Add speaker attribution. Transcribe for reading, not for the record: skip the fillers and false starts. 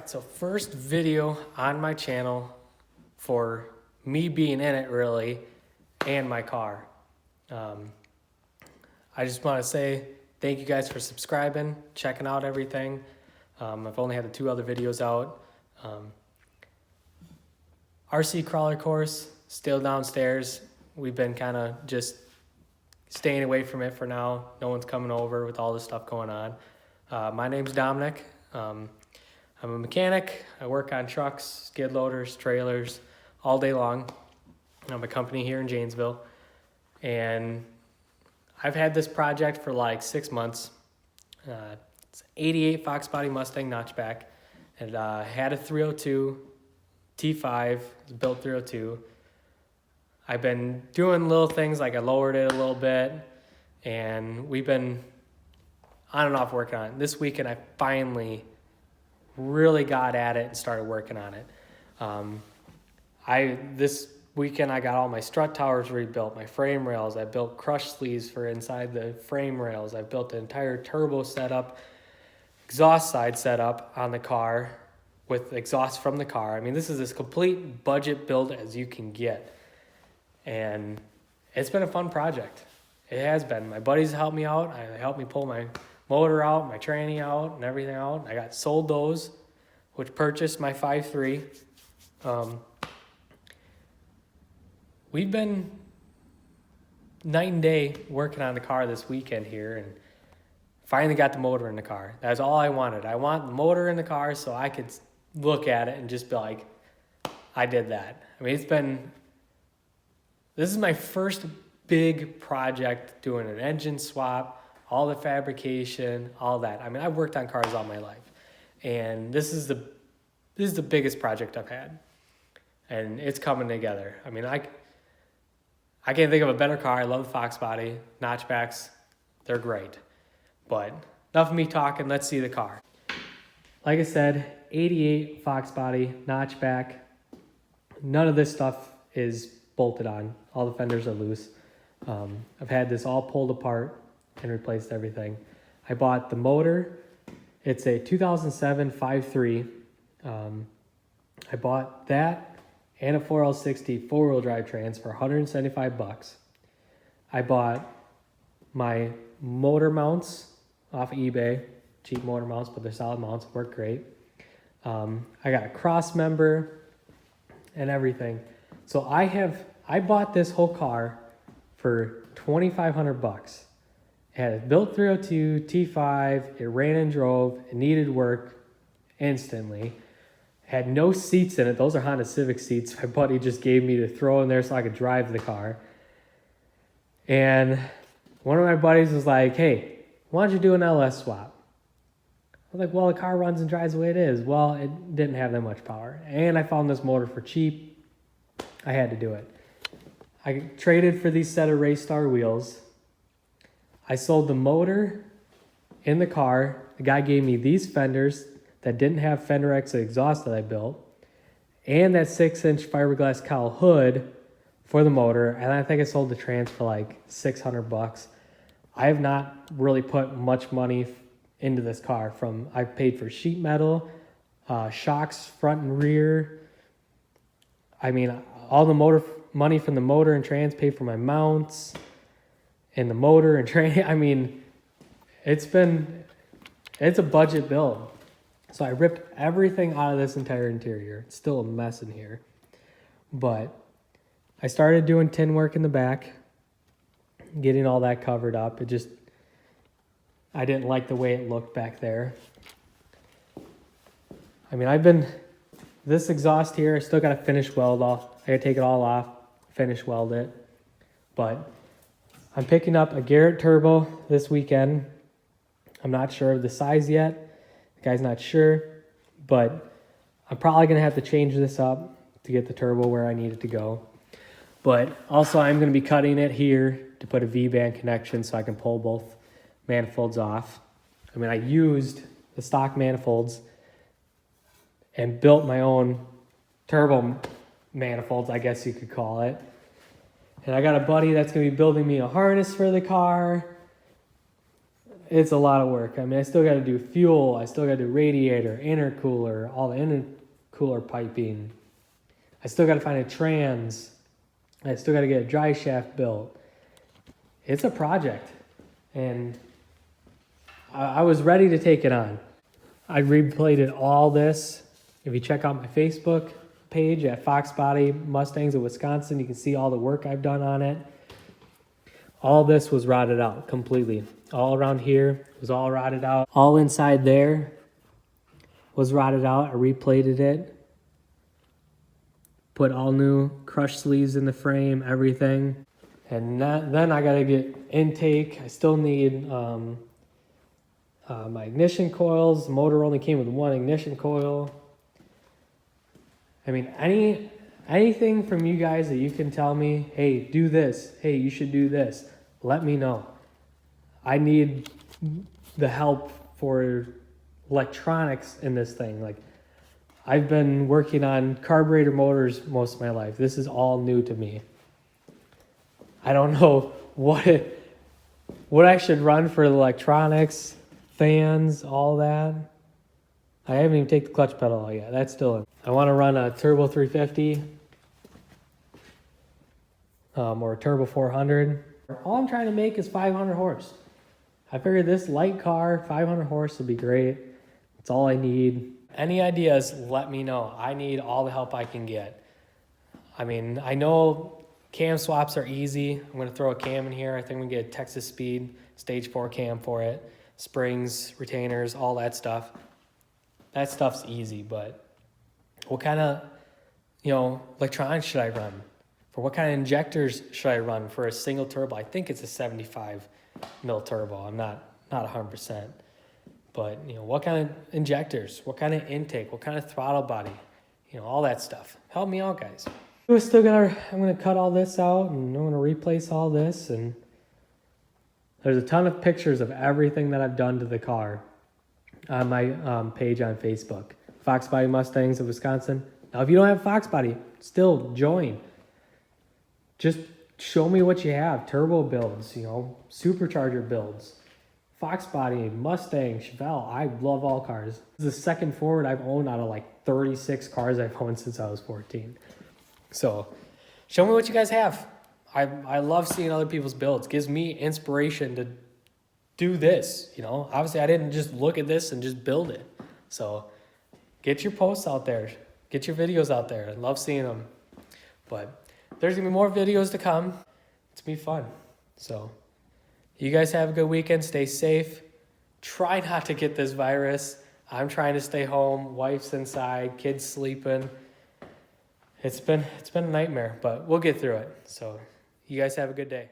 Speaker 1: right, so first video on my channel for me being in it really, and my car. I just want to say thank you guys for subscribing, checking out everything. I've only had the 2 other videos out. RC crawler course, still downstairs. We've been kind of just staying away from it for now. No one's coming over with all this stuff going on. My name's Dominic. I'm a mechanic. I work on trucks, skid loaders, trailers all day long. I have a company here in Janesville. And I've had this project for like 6 months. It's 88 Fox Body Mustang notchback. And had a 302 T5, it was built 302. I've been doing little things like I lowered it a little bit, and we've been on and off working on it. This weekend I finally really got at it and started working on it. This weekend I got all my strut towers rebuilt, my frame rails. I built crush sleeves for inside the frame rails. I built the entire turbo setup, exhaust side setup on the car with exhaust from the car. I mean, this is as complete budget build as you can get. And it's been a fun project. It has been. My buddies helped me out. They helped me pull my motor out, my tranny out, and everything out. I got sold those, which purchased my 5.3. We've been night and day working on the car this weekend here, and finally got the motor in the car. That's all I wanted. I want the motor in the car so I could look at it and just be like, I did that. I mean, this is my first big project, doing an engine swap, all the fabrication, all that. I mean, I've worked on cars all my life, and this is the biggest project I've had, and it's coming together. I mean, I can't think of a better car. I love the Fox Body notchbacks; they're great. But enough of me talking. Let's see the car. Like I said, 88 Fox Body notchback. None of this stuff is bolted on. All the fenders are loose. I've had this all pulled apart and replaced everything. I bought the motor. It's a 2007 5.3. I bought that and a 4L60 4-wheel drive trans for $175. I bought my motor mounts off of eBay. Cheap motor mounts, but they're solid mounts. Work great. I got a cross member and everything. So I bought this whole car for $2,500. It had a built 302 T5. It ran and drove. It needed work instantly. It had no seats in it. Those are Honda Civic seats my buddy just gave me to throw in there so I could drive the car. And one of my buddies was like, hey, why don't you do an LS swap? I was like, well, the car runs and drives the way it is. Well, it didn't have that much power. And I found this motor for cheap. I had to do it. I traded for these set of Raystar wheels. I sold the motor in the car. The guy gave me these fenders that didn't have Fender X exhaust that I built, and that 6-inch fiberglass cowl hood for the motor. And I think I sold the trans for like $600. I have not really put much money into this car. I paid for sheet metal, shocks front and rear. I mean, all the motor money from the motor and trans paid for my mounts and the motor and train. I mean, it's a budget build. So I ripped everything out of this entire interior. It's still a mess in here. But I started doing tin work in the back, getting all that covered up. I didn't like the way it looked back there. I mean, this exhaust here, I still got to finish weld off. I got to take it all off, finish weld it. But I'm picking up a Garrett turbo this weekend. I'm not sure of the size yet. The guy's not sure, but I'm probably going to have to change this up to get the turbo where I need it to go. But also I'm going to be cutting it here to put a V-band connection so I can pull both manifolds off. I mean, I used the stock manifolds and built my own turbo manifolds, I guess you could call it. And I got a buddy that's going to be building me a harness for the car. it's a lot of work. I mean, I still got to do fuel. I still got to do radiator, intercooler, all the intercooler piping. I still got to find a trans. I still got to get a dry shaft built. It's a project, and I was ready to take it on. I replated all this. If you check out my Facebook page at Fox Body Mustangs of Wisconsin, you can see all the work I've done on it. All this was rotted out completely. All around here was all rotted out. All inside there was rotted out. I replated it. Put all new crush sleeves in the frame, everything. And then I gotta get intake. I still need my ignition coils. The motor only came with one ignition coil. I mean, anything from you guys that you can tell me, hey, do this. Hey, you should do this. Let me know. I need the help for electronics in this thing. Like, I've been working on carburetor motors most of my life. This is all new to me. I don't know what I should run for the electronics, fans, all that. I haven't even taken the clutch pedal out yet. That's still in. I want to run a Turbo 350 or a Turbo 400. All I'm trying to make is 500 horse. I figured this light car, 500 horse would be great. That's all I need. Any ideas, let me know. I need all the help I can get. I mean, I know cam swaps are easy. I'm going to throw a cam in here. I think we get a Texas Speed Stage 4 cam for it. Springs, retainers, all that stuff. That stuff's easy, but what kind of, electronics should I run? For what kind of injectors should I run for a single turbo? I think it's a 75 mil turbo. I'm not 100%. But, what kind of injectors? What kind of intake? What kind of throttle body? All that stuff. Help me out, guys. I'm going to cut all this out, and I'm going to replace all this. And there's a ton of pictures of everything that I've done to the car on my page on Facebook. Fox Body Mustangs of Wisconsin. Now, if you don't have Fox Body, still join. Just show me what you have. Turbo builds, supercharger builds. Fox Body, Mustang, Chevelle. I love all cars. This is the second Ford I've owned out of like 36 cars I've owned since I was 14. So show me what you guys have. I love seeing other people's builds. Gives me inspiration to do this. Obviously I didn't just look at this and just build it. So get your posts out there. Get your videos out there. I love seeing them. But there's going to be more videos to come. It's going to be fun. So you guys have a good weekend. Stay safe. Try not to get this virus. I'm trying to stay home. Wife's inside. Kids sleeping. It's been a nightmare, but we'll get through it. So you guys have a good day.